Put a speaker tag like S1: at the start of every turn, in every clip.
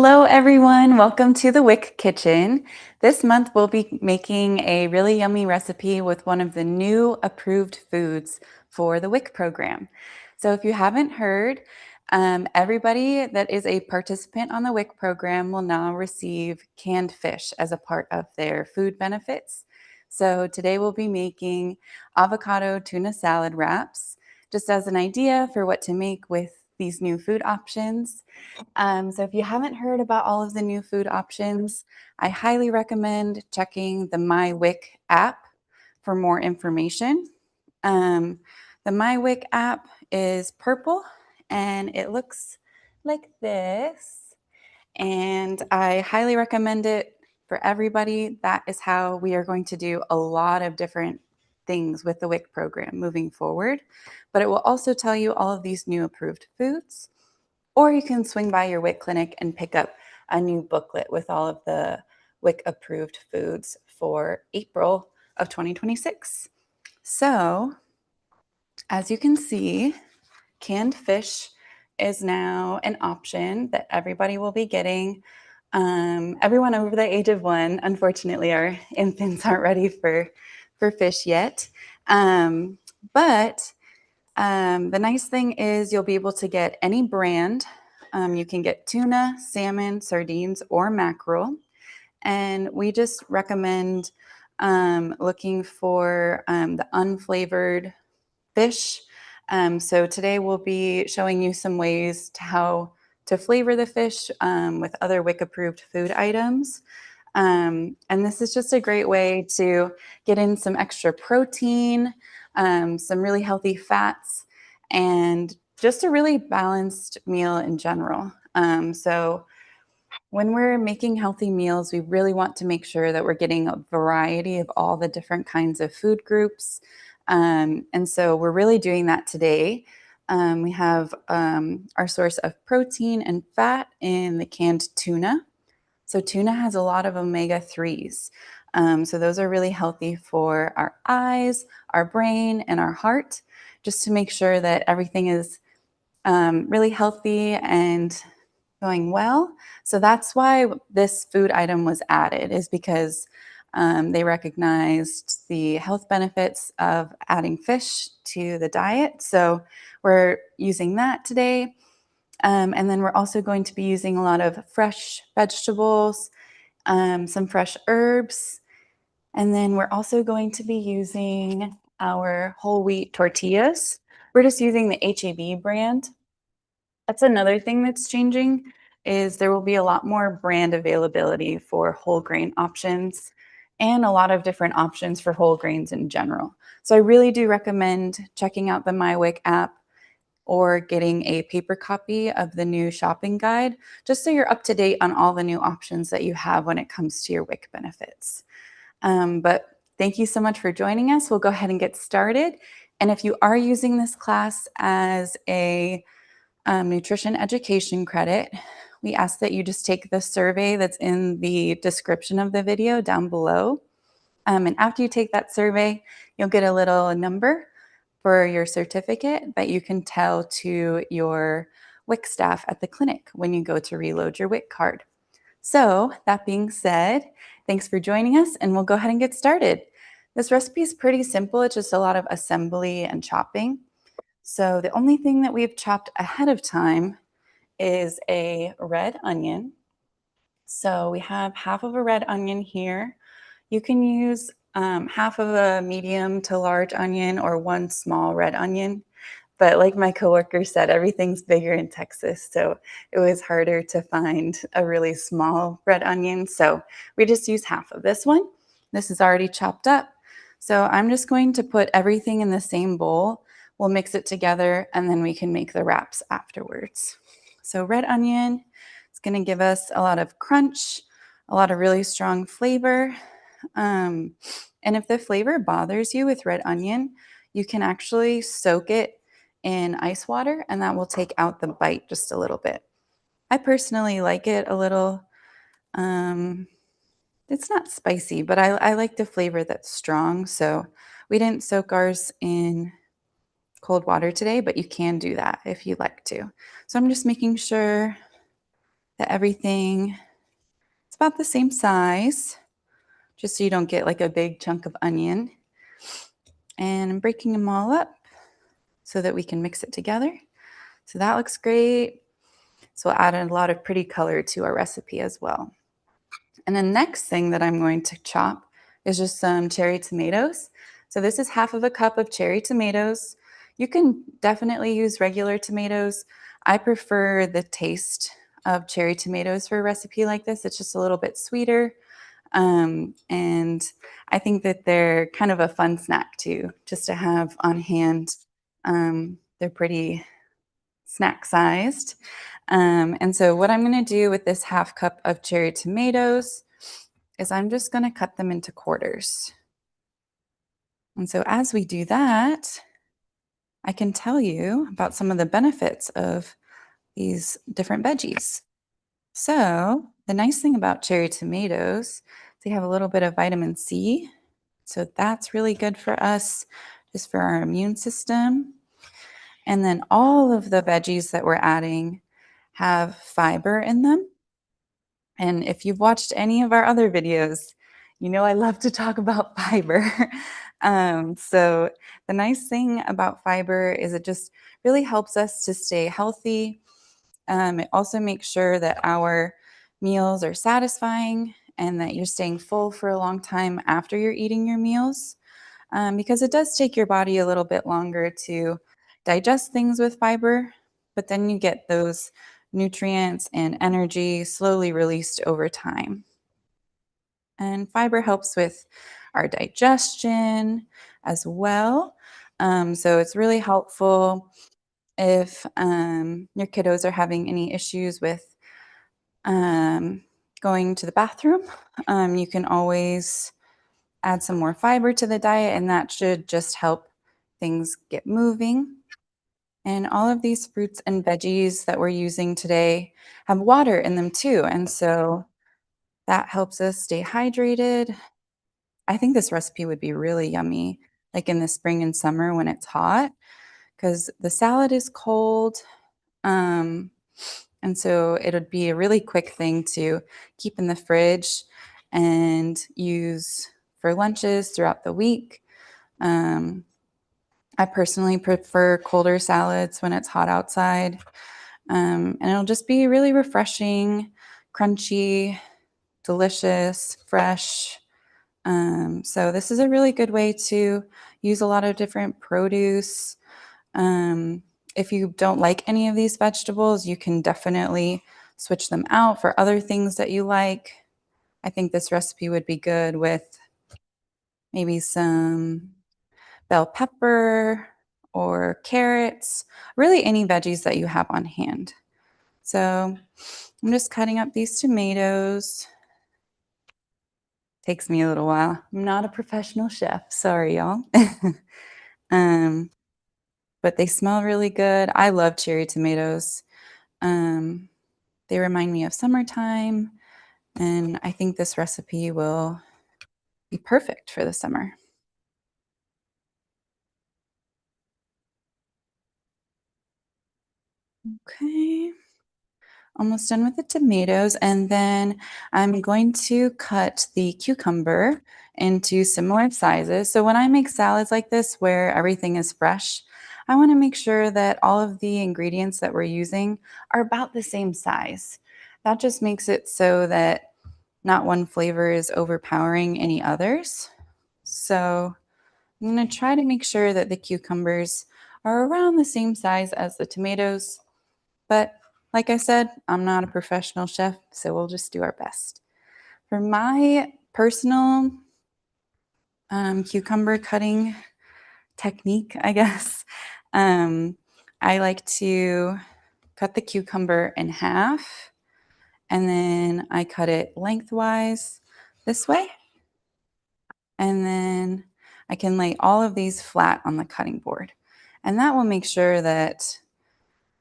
S1: Hello, everyone. Welcome to the WIC kitchen. This month, we'll be making a really yummy recipe with one of the new approved foods for the WIC program. So if you haven't heard, everybody that is a participant on the WIC program will now receive canned fish as a part of their food benefits. So today we'll be making avocado tuna salad wraps, just as an idea for what to make with these new food options. So if you haven't heard about all of the new food options, I highly recommend checking the 𝗦𝘗 app for more information. The 𝗦𝘗 app is purple and it looks like this. And I highly recommend it for everybody. That is how we are going to do a lot of different things with the WIC program moving forward. But it will also tell you all of these new approved foods. Or you can swing by your WIC clinic and pick up a new booklet with all of the WIC approved foods for April of 2026. So, as you can see, canned fish is now an option that everybody will be getting. Everyone over the age of 1, unfortunately, our infants aren't ready for fish yet. But the nice thing is you'll be able to get any brand. You can get tuna, salmon, sardines, or mackerel. And we just recommend looking for the unflavored fish. So today we'll be showing you some ways to how to flavor the fish with other WIC approved food items. And this is just a great way to get in some extra protein, some really healthy fats, and just a really balanced meal in general. So when we're making healthy meals, we really want to make sure that we're getting a variety of all the different kinds of food groups. And so we're really doing that today. We have our source of protein and fat in the canned tuna. So tuna has a lot of omega-3s. So those are really healthy for our eyes, our brain, and our heart, just to make sure that everything is really healthy and going well. So that's why this food item was added, is because they recognized the health benefits of adding fish to the diet. So we're using that today. And then we're also going to be using a lot of fresh vegetables, some fresh herbs, and then we're also going to be using our whole wheat tortillas. We're just using the HEB brand. That's another thing that's changing, is there will be a lot more brand availability for whole grain options and a lot of different options for whole grains in general. So I really do recommend checking out the 𝗦𝘗 app or getting a paper copy of the new shopping guide, just so you're up to date on all the new options that you have when it comes to your WIC benefits. But thank you so much for joining us. We'll go ahead and get started. And if you are using this class as a nutrition education credit, we ask that you just take the survey that's in the description of the video down below. And after you take that survey, you'll get a little number for your certificate that you can tell to your WIC staff at the clinic when you go to reload your WIC card. So that being said, thanks for joining us, and we'll go ahead and get started. This recipe is pretty simple. It's just a lot of assembly and chopping. So the only thing that we've chopped ahead of time is a red onion. So we have half of a red onion here. You can use half of a medium to large onion or one small red onion. But like my coworker said, everything's bigger in Texas, so it was harder to find a really small red onion. So we just use half of this one. This is already chopped up. So I'm just going to put everything in the same bowl. We'll mix it together and then we can make the wraps afterwards. So red onion is going to give us a lot of crunch, a lot of really strong flavor. And if the flavor bothers you with red onion, you can actually soak it in ice water, and that will take out the bite just a little bit. I personally like it a little, it's not spicy, but I like the flavor that's strong. So we didn't soak ours in cold water today, but you can do that if you'd like to. So I'm just making sure that everything is about the same size, just so you don't get like a big chunk of onion. And I'm breaking them all up so that we can mix it together. So that looks great. So we'll add a lot of pretty color to our recipe as well. And the next thing that I'm going to chop is just some cherry tomatoes. So this is half of a cup of cherry tomatoes. You can definitely use regular tomatoes. I prefer the taste of cherry tomatoes for a recipe like this. It's just a little bit sweeter. And I think that they're kind of a fun snack too, just to have on hand. They're pretty snack sized. And so what I'm going to do with this half cup of cherry tomatoes is I'm just going to cut them into quarters. And so as we do that, I can tell you about some of the benefits of these different veggies. So the nice thing about cherry tomatoes, they have a little bit of vitamin C. So that's really good for us, just for our immune system. And then all of the veggies that we're adding have fiber in them. And if you've watched any of our other videos, you know I love to talk about fiber. So the nice thing about fiber is it just really helps us to stay healthy. It also makes sure that our meals are satisfying and that you're staying full for a long time after you're eating your meals, because it does take your body a little bit longer to digest things with fiber, but then you get those nutrients and energy slowly released over time. And fiber helps with our digestion as well. So it's really helpful if your kiddos are having any issues with um, going to the bathroom. You can always add some more fiber to the diet, and that should just help things get moving. And all of these fruits and veggies that we're using today have water in them too. And so that helps us stay hydrated. I think this recipe would be really yummy, like in the spring and summer when it's hot, because the salad is cold. Um, and so it would be a really quick thing to keep in the fridge and use for lunches throughout the week. Um, I personally prefer colder salads when it's hot outside. And it'll just be really refreshing, crunchy, delicious, fresh. So this is a really good way to use a lot of different produce. Um, if you don't like any of these vegetables, you can definitely switch them out for other things that you like. I think this recipe would be good with maybe some bell pepper or carrots, really any veggies that you have on hand. So I'm just cutting up these tomatoes. Takes me a little while. I'm not a professional chef. Sorry, y'all. um, but they smell really good. I love cherry tomatoes. Um, they remind me of summertime, and I think this recipe will be perfect for the summer. Okay. Almost done with the tomatoes, and then I'm going to cut the cucumber into similar sizes. So when I make salads like this where everything is fresh, I want to make sure that all of the ingredients that we're using are about the same size. That just makes it so that not one flavor is overpowering any others. So I'm going to try to make sure that the cucumbers are around the same size as the tomatoes, but like I said, I'm not a professional chef, so we'll just do our best. For my personal cucumber cutting technique, I guess, um, I like to cut the cucumber in half, and then I cut it lengthwise this way. And then I can lay all of these flat on the cutting board. And that will make sure that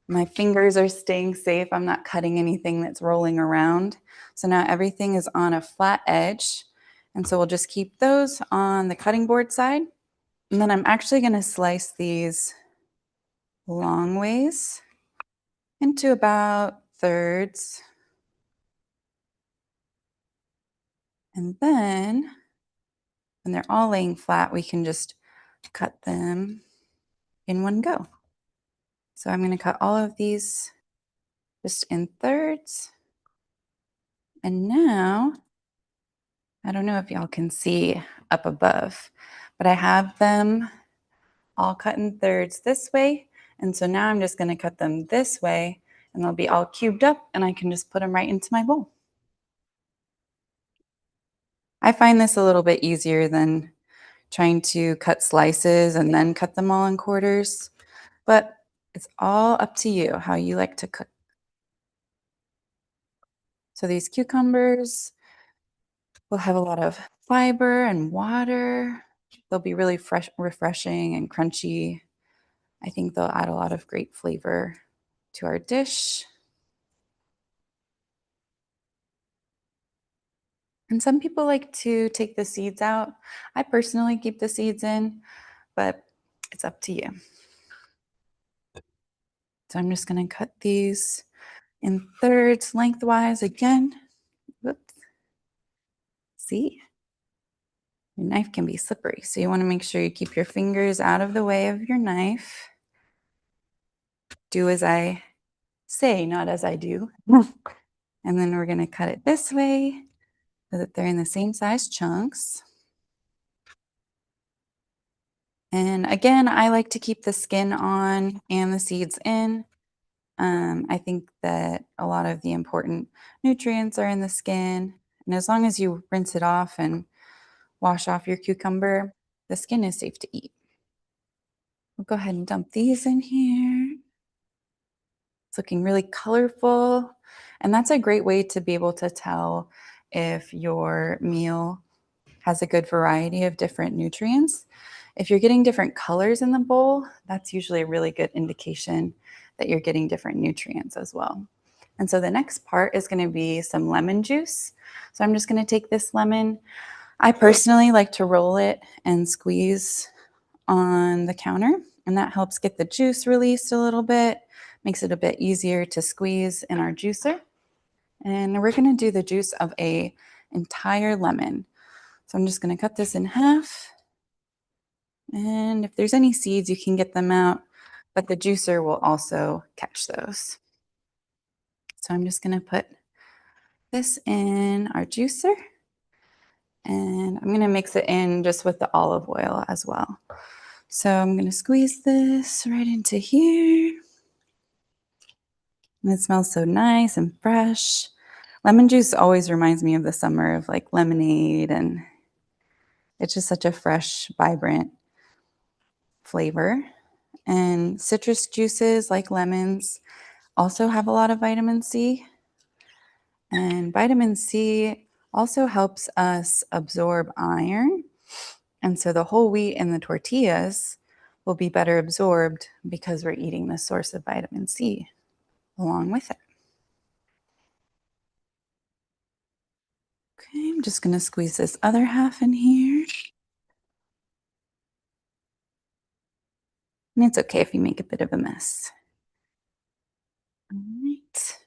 S1: my fingers are staying safe. I'm not cutting anything that's rolling around. So now everything is on a flat edge. And so we'll just keep those on the cutting board side. And then I'm actually going to slice these long ways into about thirds. And then when they're all laying flat, we can just cut them in one go. So I'm going to cut all of these just in thirds. And now, I don't know if y'all can see up above, but I have them all cut in thirds this way. And so now I'm just going to cut them this way, and they'll be all cubed up, and I can just put them right into my bowl. I find this a little bit easier than trying to cut slices and then cut them all in quarters, but it's all up to you how you like to cook. So these cucumbers will have a lot of fiber and water. They'll be really fresh, refreshing and crunchy. I think they'll add a lot of great flavor to our dish. And some people like to take the seeds out. I personally keep the seeds in, but it's up to you. So I'm just going to cut these in thirds lengthwise again. Whoops. See? Your knife can be slippery, so you want to make sure you keep your fingers out of the way of your knife. Do as I say, not as I do. And then we're going to cut it this way so that they're in the same size chunks. And again, I like to keep the skin on and the seeds in. I think that a lot of the important nutrients are in the skin. And as long as you rinse it off and wash off your cucumber, the skin is safe to eat. We'll go ahead and dump these in here. It's looking really colorful. And that's a great way to be able to tell if your meal has a good variety of different nutrients. If you're getting different colors in the bowl, that's usually a really good indication that you're getting different nutrients as well. And so the next part is going to be some lemon juice. So I'm just going to take this lemon. I personally like to roll it and squeeze on the counter, and that helps get the juice released a little bit, makes it a bit easier to squeeze in our juicer. And we're going to do the juice of an entire lemon. So I'm just going to cut this in half. And if there's any seeds, you can get them out, but the juicer will also catch those. So I'm just going to put this in our juicer, and I'm going to mix it in just with the olive oil as well. So I'm going to squeeze this right into here. And it smells so nice and fresh. Lemon juice always reminds me of the summer, of like lemonade, and it's just such a fresh, vibrant flavor. And citrus juices like lemons also have a lot of vitamin C. And vitamin C also helps us absorb iron. And so the whole wheat and the tortillas will be better absorbed because we're eating the source of vitamin C along with it. Okay, I'm just going to squeeze this other half in here. And it's okay if you make a bit of a mess. All right.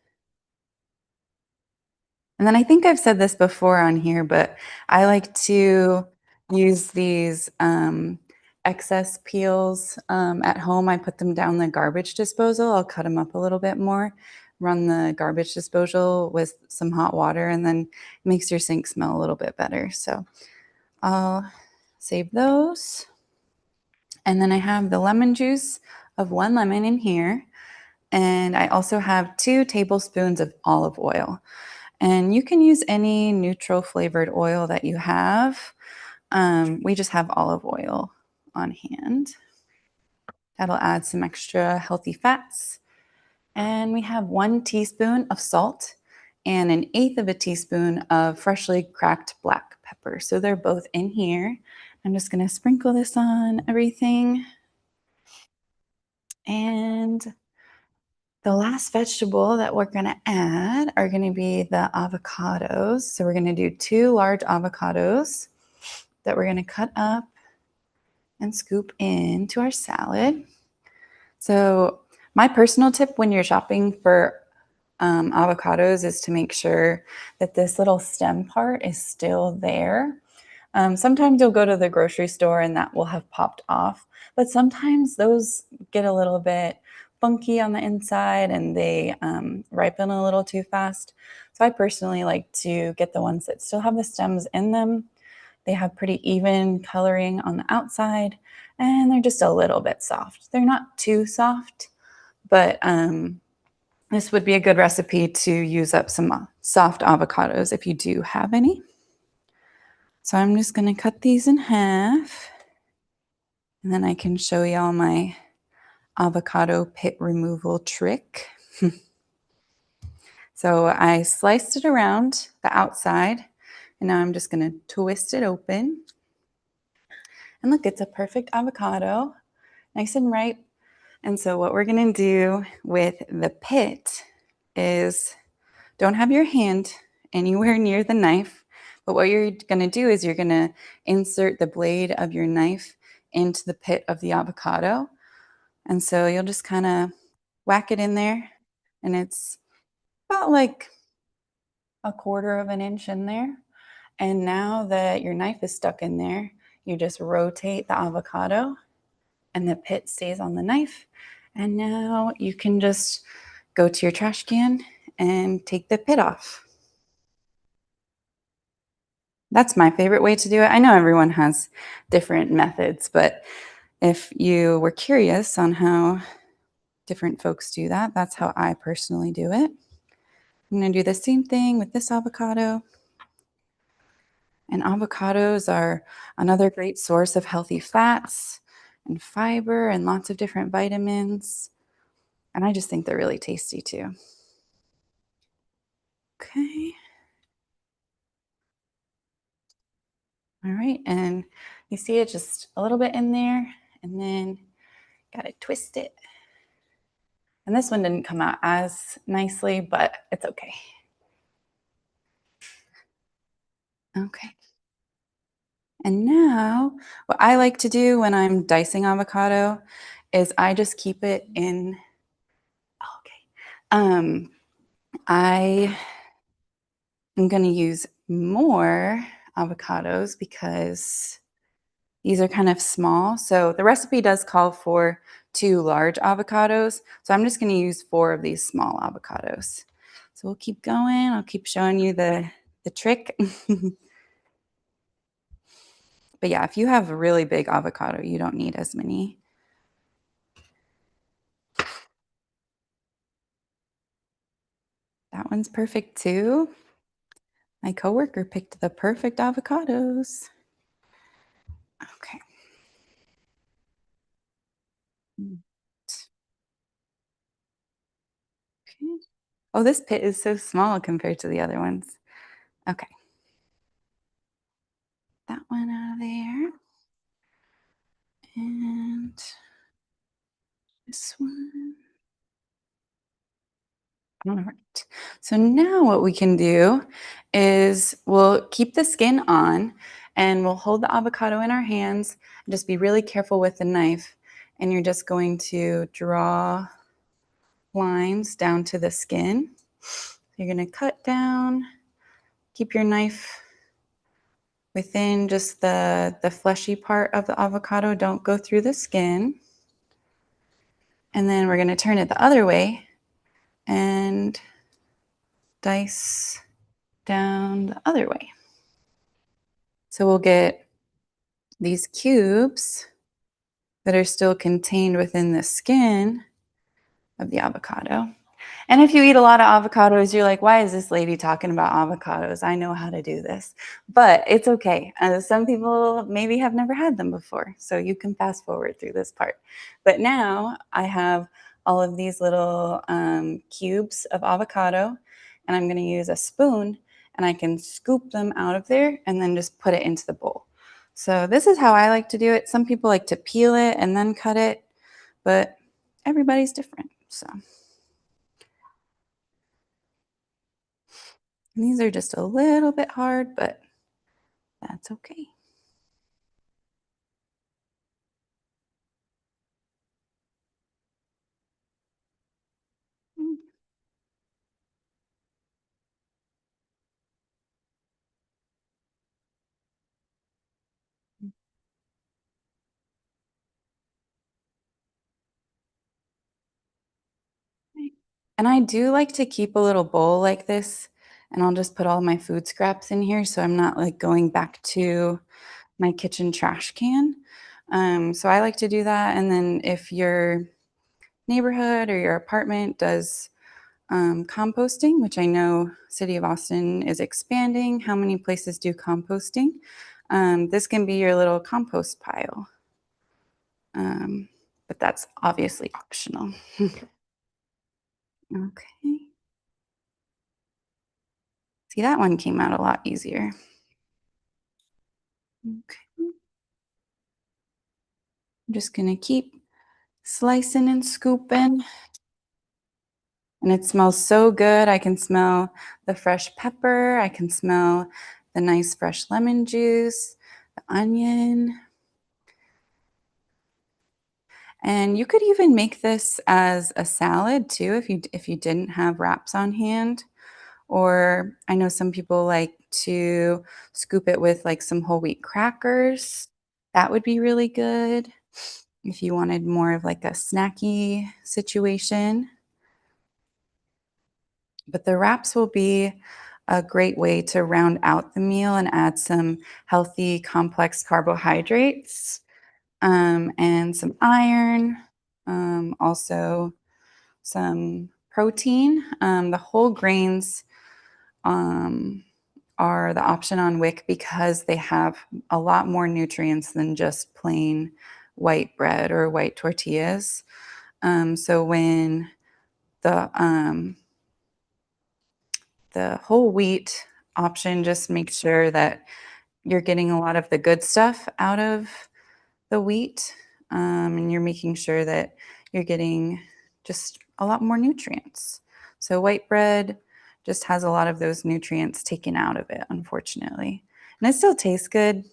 S1: And then I think I've said this before on here, but I like to use these excess peels at home. I put them down the garbage disposal. I'll cut them up a little bit more, run the garbage disposal with some hot water, and then it makes your sink smell a little bit better. So I'll save those. And then I have the lemon juice of 1 lemon in here. And I also have 2 tablespoons of olive oil. And you can use any neutral flavored oil that you have. We just have olive oil on hand. That'll add some extra healthy fats. And we have 1 teaspoon of salt and 1/8 of a teaspoon of freshly cracked black pepper. So they're both in here. I'm just going to sprinkle this on everything. And the last vegetable that we're going to add are going to be the avocados. So we're going to do 2 large avocados that we're going to cut up and scoop into our salad. So my personal tip when you're shopping for avocados is to make sure that this little stem part is still there. Sometimes you'll go to the grocery store and that will have popped off, but sometimes those get a little bit funky on the inside and they ripen a little too fast. So I personally like to get the ones that still have the stems in them. They have pretty even coloring on the outside and they're just a little bit soft. They're not too soft, but this would be a good recipe to use up some soft avocados if you do have any. So I'm just going to cut these in half and then I can show y'all my avocado pit removal trick. So I sliced it around the outside and now I'm just going to twist it open. And look, it's a perfect avocado, nice and ripe. And so what we're going to do with the pit is don't have your hand anywhere near the knife, but what you're going to do is you're going to insert the blade of your knife into the pit of the avocado. And so you'll just kind of whack it in there, and it's about like 1/4 of an inch in there. And now that your knife is stuck in there, you just rotate the avocado and the pit stays on the knife. And now you can just go to your trash can and take the pit off. That's my favorite way to do it. I know everyone has different methods, but if you were curious on how different folks do that, that's how I personally do it. I'm going to do the same thing with this avocado. And avocados are another great source of healthy fats and fiber and lots of different vitamins. And I just think they're really tasty too. Okay. All right. And you see it just a little bit in there, and then got to twist it. And this one didn't come out as nicely, but it's okay. Okay. And now what I like to do when I'm dicing avocado is I just keep it in. Okay. I am going to use more avocados because these are kind of small. So the recipe does call for 2 large avocados. So I'm just going to use 4 of these small avocados. So we'll keep going. I'll keep showing you the trick. But yeah, if you have a really big avocado, you don't need as many. That one's perfect too. My coworker picked the perfect avocados. Okay. Okay. Oh, this pit is so small compared to the other ones. Okay. That one out of there. And this one. All right. So now what we can do is we'll keep the skin on and we'll hold the avocado in our hands and just be really careful with the knife. And you're just going to draw lines down to the skin. You're going to cut down, keep your knife within just the fleshy part of the avocado. Don't go through the skin. And then we're going to turn it the other way and dice down the other way. So we'll get these cubes that are still contained within the skin of the avocado. And if you eat a lot of avocados, you're like, why is this lady talking about avocados? I know how to do this. But it's okay. Some people maybe have never had them before, so you can fast forward through this part. But now I have all of these little cubes of avocado, and I'm going to use a spoon, and I can scoop them out of there and then just put it into the bowl. So this is how I like to do it. Some people like to peel it and then cut it, but everybody's different. So. And these are just a little bit hard, but that's okay. And I do like to keep a little bowl like this, and I'll just put all my food scraps in here so I'm not like going back to my kitchen trash can. So I like to do that. And then if your neighborhood or your apartment does composting, which I know City of Austin is expanding, how many places do composting? This can be your little compost pile, um, but that's obviously optional. Okay. See, that one came out a lot easier. Okay. I'm just gonna keep slicing and scooping. And it smells so good. I can smell the fresh pepper. I can smell the nice fresh lemon juice, the onion. And you could even make this as a salad too if you didn't have wraps on hand. Or I know some people like to scoop it with like some whole wheat crackers. That would be really good if you wanted more of like a snacky situation. But the wraps will be a great way to round out the meal and add some healthy, complex carbohydrates, and some iron, also some protein. The whole grains um, are the option on WIC because they have a lot more nutrients than just plain white bread or white tortillas. So when the the whole wheat option just makes sure that you're getting a lot of the good stuff out of the wheat, and you're making sure that you're getting just a lot more nutrients. So white bread just has a lot of those nutrients taken out of it, unfortunately. And it still tastes good.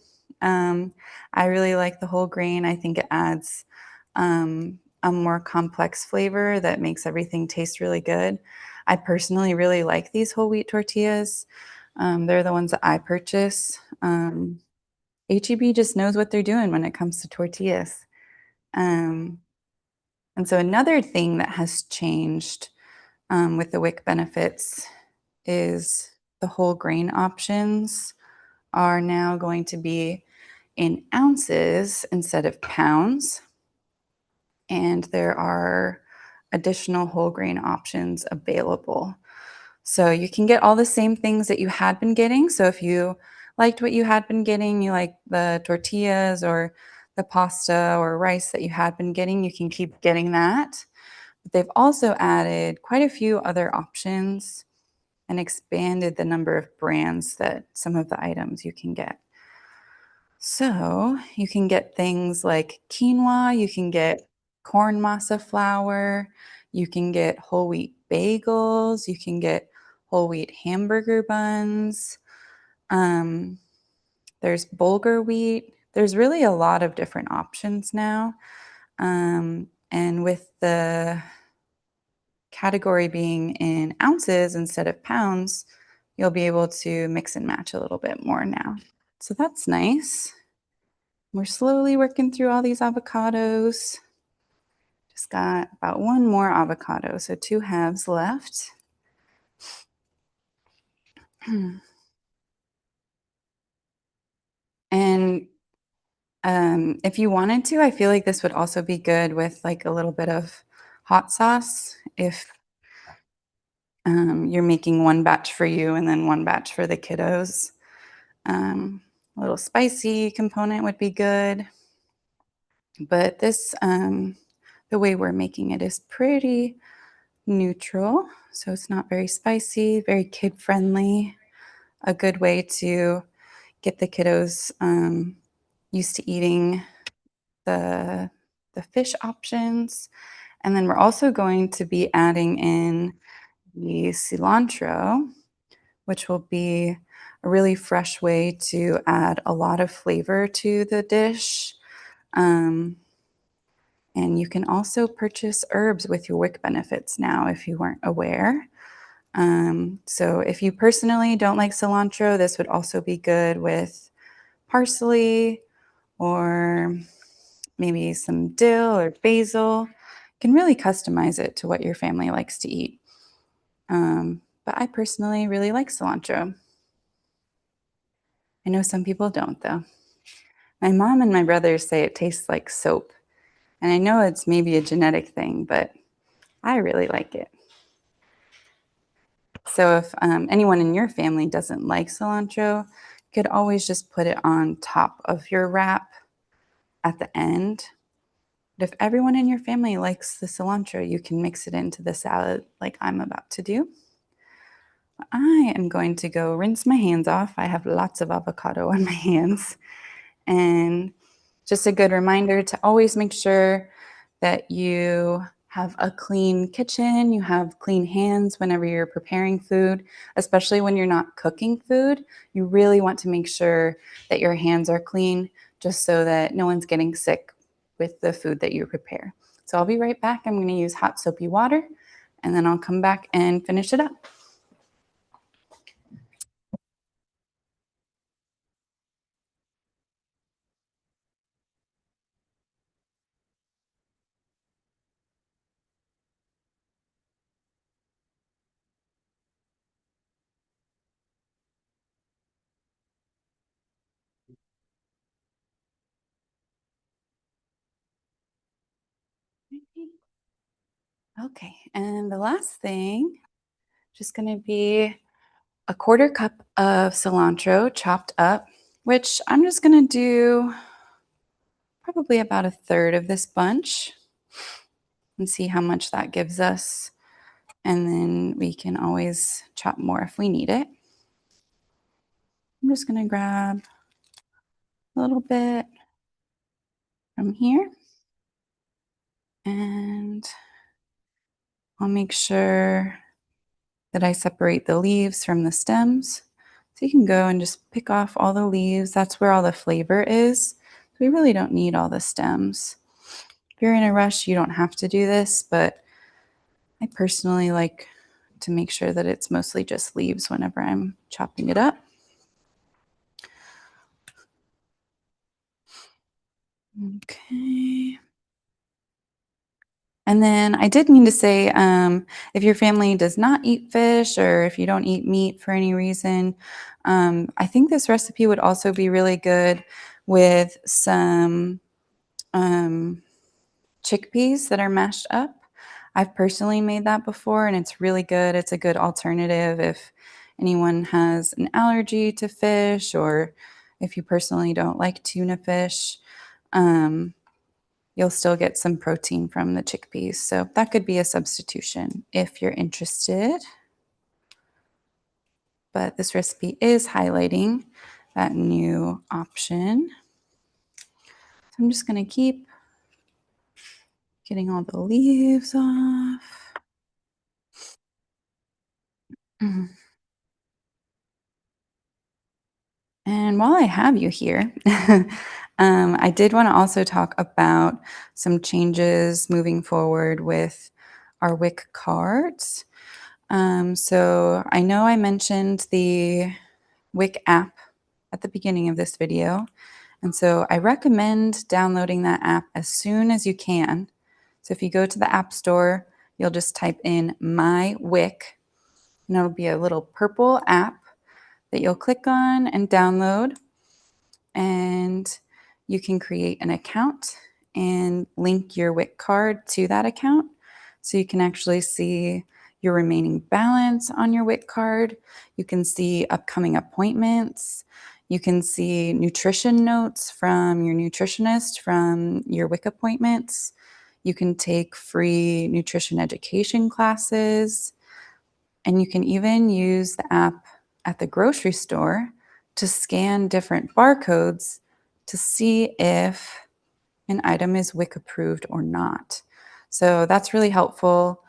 S1: Um, I really like the whole grain. I think it adds a more complex flavor that makes everything taste really good. I personally really like these whole wheat tortillas. They're the ones that I purchase. HEB just knows what they're doing when it comes to tortillas. Um, and so another thing that has changed with the WIC benefits is the whole grain options are now going to be in ounces instead of pounds. And there are additional whole grain options available. So you can get all the same things that you had been getting. So if you liked what you had been getting, you like the tortillas or the pasta or rice that you had been getting, you can keep getting that. But they've also added quite a few other options and expanded the number of brands that some of the items you can get. So you can get things like quinoa, you can get corn masa flour, you can get whole wheat bagels, you can get whole wheat hamburger buns. Um, there's bulgur wheat. There's really a lot of different options now. And with the category being in ounces instead of pounds, you'll be able to mix and match a little bit more now. So that's nice. We're slowly working through all these avocados. Just got about one more avocado, so 2 halves left. And if you wanted to, I feel like this would also be good with like a little bit of hot sauce if you're making one batch for you and then one batch for the kiddos. A little spicy component would be good. But this, the way we're making it is pretty neutral. So it's not very spicy, very kid friendly. A good way to get the kiddos used to eating the, the fish options. And then we're also going to be adding in the cilantro, which will be a really fresh way to add a lot of flavor to the dish. Um, and you can also purchase herbs with your WIC benefits now if you weren't aware. So if you personally don't like cilantro, this would also be good with parsley or maybe some dill or basil. You can really customize it to what your family likes to eat. But I personally really like cilantro. I know some people don't, though. My mom and my brother say it tastes like soap. And I know it's maybe a genetic thing, but I really like it. So if anyone in your family doesn't like cilantro, you could always just put it on top of your wrap at the end. But if everyone in your family likes the cilantro, you can mix it into the salad like I'm about to do. I am going to go rinse my hands off. I have lots of avocado on my hands. And just a good reminder to always make sure that you have a clean kitchen, you have clean hands whenever you're preparing food, especially when you're not cooking food. You really want to make sure that your hands are clean just so that no one's getting sick with the food that you prepare. So I'll be right back. I'm going to use hot soapy water and then I'll come back and finish it up. Okay, and the last thing, just going to be a quarter cup of cilantro chopped up, which I'm just going to do probably about a third of this bunch and see how much that gives us. And then we can always chop more if we need it. I'm just going to grab a little bit from here and I'll make sure that I separate the leaves from the stems. So you can go and just pick off all the leaves. That's where all the flavor is. We really don't need all the stems. If you're in a rush, you don't have to do this, but I personally like to make sure that it's mostly just leaves whenever I'm chopping it up. Okay. And then I did mean to say, if your family does not eat fish or if you don't eat meat for any reason, I think this recipe would also be really good with some chickpeas that are mashed up. I've personally made that before and it's really good. It's a good alternative if anyone has an allergy to fish or if you personally don't like tuna fish. You'll still get some protein from the chickpeas. So that could be a substitution if you're interested. But this recipe is highlighting that new option. So I'm just going to keep getting all the leaves off. And while I have you here, I did want to also talk about some changes moving forward with our WIC cards. So I know I mentioned the WIC app at the beginning of this video. And so I recommend downloading that app as soon as you can. So if you go to the App Store, you'll just type in My WIC, and it'll be a little purple app that you'll click on and download. And you can create an account and link your WIC card to that account. So you can actually see your remaining balance on your WIC card. You can see upcoming appointments. You can see nutrition notes from your nutritionist from your WIC appointments. You can take free nutrition education classes. And you can even use the app at the grocery store to scan different barcodes to see if an item is WIC approved or not. So that's really helpful,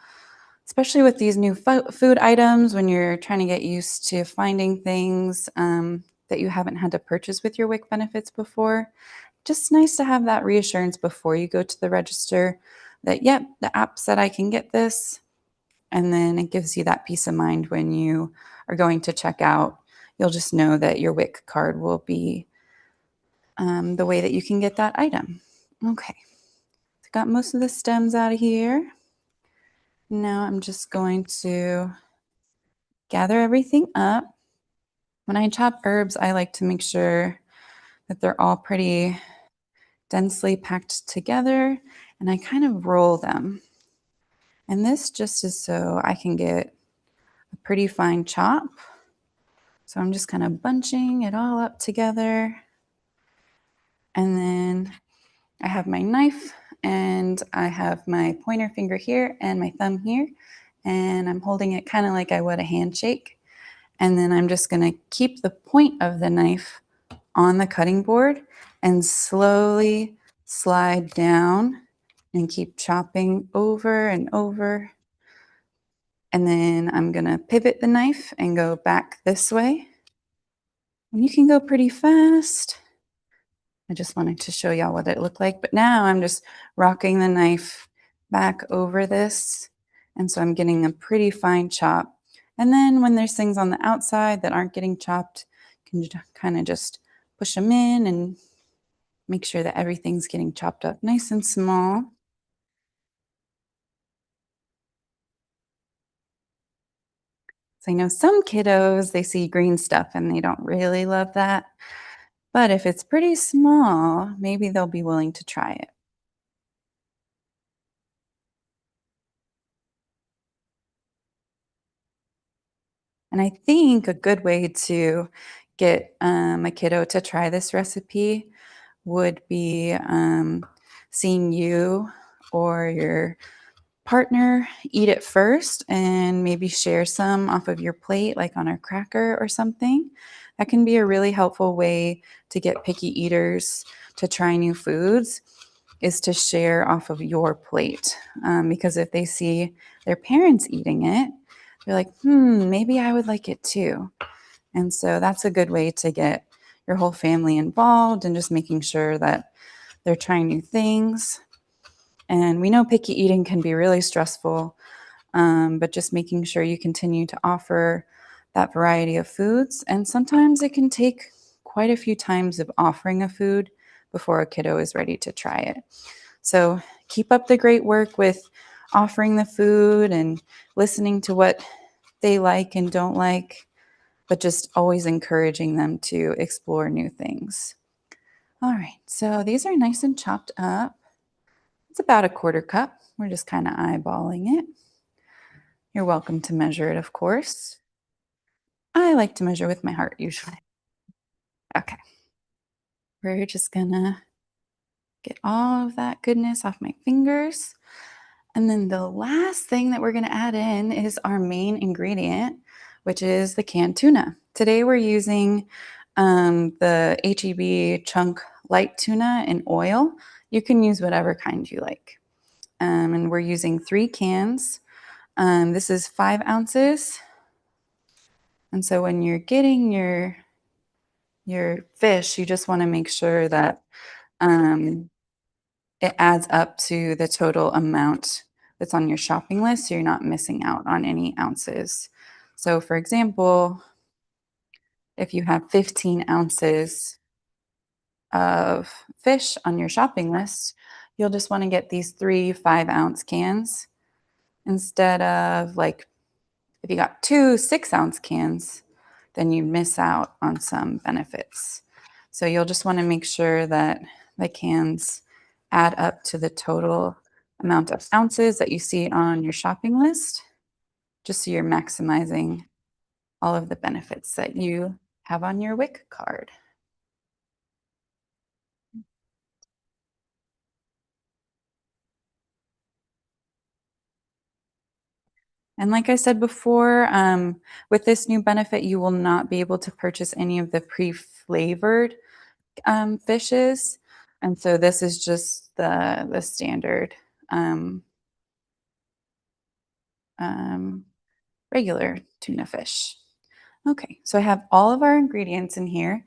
S1: especially with these new food items when you're trying to get used to finding things that you haven't had to purchase with your WIC benefits before. Just nice to have that reassurance before you go to the register that, yep, the app said I can get this. And then it gives you that peace of mind when you are going to check out. You'll just know that your WIC card will be the way that you can get that item. Okay, so got most of the stems out of here. Now I'm just going to gather everything up. When I chop herbs, I like to make sure that they're all pretty densely packed together, and I kind of roll them. And this just is so I can get a pretty fine chop. So I'm just kind of bunching it all up together. And then I have my knife and I have my pointer finger here and my thumb here. And I'm holding it kind of like I would a handshake. And then I'm just going to keep the point of the knife on the cutting board and slowly slide down and keep chopping over and over. And then I'm going to pivot the knife and go back this way. And you can go pretty fast. I just wanted to show y'all what it looked like. But now I'm just rocking the knife back over this. And so I'm getting a pretty fine chop. And then when there's things on the outside that aren't getting chopped, you can kind of just push them in and make sure that everything's getting chopped up nice and small. So I know some kiddos, they see green stuff and they don't really love that. But if it's pretty small, maybe they'll be willing to try it. And I think a good way to get a kiddo to try this recipe would be seeing you or your partner eat it first and maybe share some off of your plate, like on a cracker or something. That can be a really helpful way to get picky eaters to try new foods, is to share off of your plate. Because if they see their parents eating it, they're like, maybe I would like it too. And so that's a good way to get your whole family involved and just making sure that they're trying new things. And we know picky eating can be really stressful, but just making sure you continue to offer that variety of foods. And sometimes it can take quite a few times of offering a food before a kiddo is ready to try it. So keep up the great work with offering the food and listening to what they like and don't like, but just always encouraging them to explore new things. All right, so these are nice and chopped up. It's about a quarter cup. We're just kind of eyeballing it. You're welcome to measure it, of course. I like to measure with my heart usually. Okay, we're just gonna get all of that goodness off my fingers. And then the last thing that we're gonna add in is our main ingredient, which is the canned tuna. Today we're using the 𝗙blive chunk light tuna in oil. You can use whatever kind you like. And we're using 3 cans. This is 5 ounces. And so when you're getting your fish, you just want to make sure that it adds up to the total amount that's on your shopping list, so you're not missing out on any ounces. So for example, if you have 15 ounces of fish on your shopping list, you'll just want to get these 3 5-ounce cans instead of, like, if you got 2 6-ounce cans, then you miss out on some benefits. So you'll just want to make sure that the cans add up to the total amount of ounces that you see on your shopping list, just so you're maximizing all of the benefits that you have on your WIC card. And like I said before, with this new benefit, you will not be able to purchase any of the pre-flavored fishes. And so this is just the standard um, um, regular tuna fish. Okay, so I have all of our ingredients in here.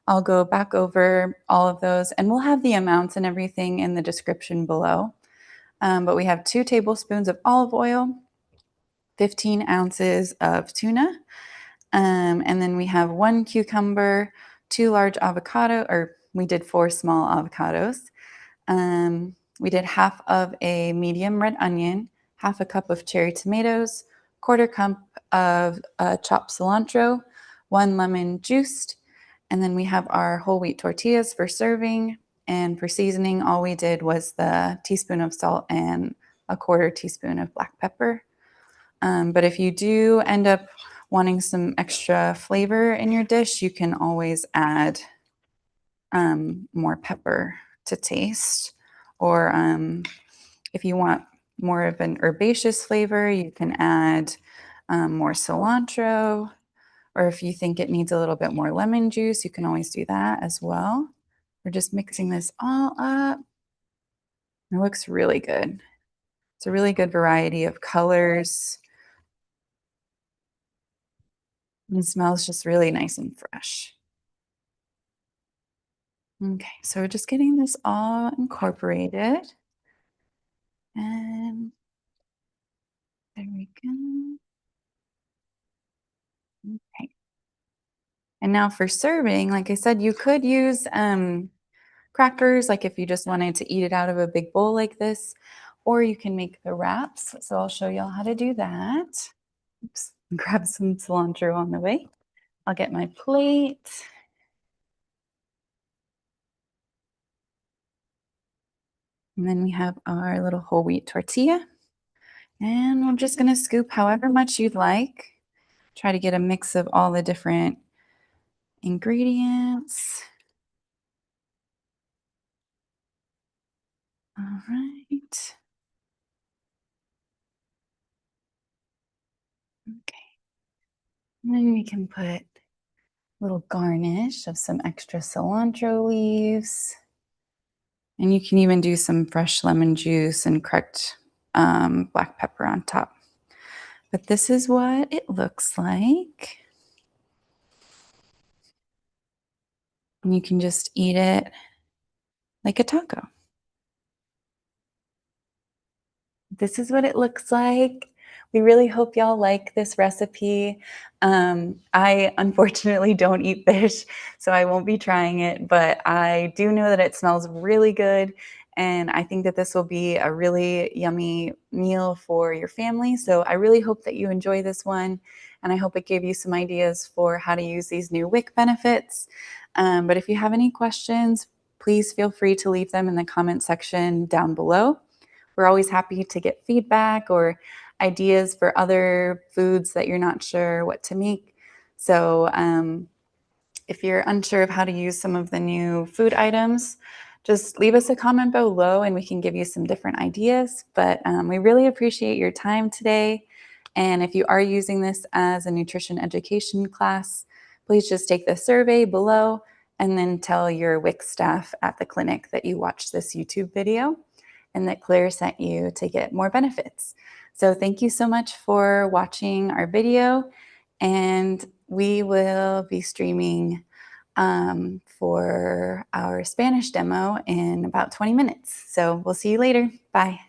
S1: I'll go back over all of those, and we'll have the amounts and everything in the description below. But we have 2 tablespoons of olive oil, 15 ounces of tuna, and then we have 1 cucumber, 2 large avocado, or we did 4 small avocados. We did half of a medium red onion, half a cup of cherry tomatoes, quarter cup of chopped cilantro, 1 lemon juiced, and then we have our whole wheat tortillas for serving. And for seasoning, all we did was the teaspoon of salt and a 1/4 teaspoon of black pepper. But if you do end up wanting some extra flavor in your dish, you can always add more pepper to taste. Or if you want more of an herbaceous flavor, you can add more cilantro. Or if you think it needs a little bit more lemon juice, you can always do that as well. We're just mixing this all up. It looks really good. It's a really good variety of colors. And it smells just really nice and fresh. Okay, so we're just getting this all incorporated. And there we go. Okay. And now for serving, like I said, you could use crackers, like if you just wanted to eat it out of a big bowl like this, or you can make the wraps. So I'll show y'all how to do that. Oops, grab some cilantro on the way. I'll get my plate. And then we have our little whole wheat tortilla. And we're just going to scoop however much you'd like. Try to get a mix of all the different ingredients. All right. Okay. And then we can put a little garnish of some extra cilantro leaves. And you can even do some fresh lemon juice and cracked black pepper on top. But this is what it looks like. And you can just eat it like a taco. This is what it looks like. We really hope y'all like this recipe. I unfortunately don't eat fish, so I won't be trying it, but I do know that it smells really good. And I think that this will be a really yummy meal for your family. So I really hope that you enjoy this one. And I hope it gave you some ideas for how to use these new WIC benefits. But if you have any questions, please feel free to leave them in the comment section down below. We're always happy to get feedback or ideas for other foods that you're not sure what to make. So if you're unsure of how to use some of the new food items, just leave us a comment below and we can give you some different ideas. But we really appreciate your time today. And if you are using this as a nutrition education class, please just take the survey below and then tell your WIC staff at the clinic that you watched this YouTube video and that Claire sent you to get more benefits. So thank you so much for watching our video, and we will be streaming for our Spanish demo in about 20 minutes. So we'll see you later. Bye.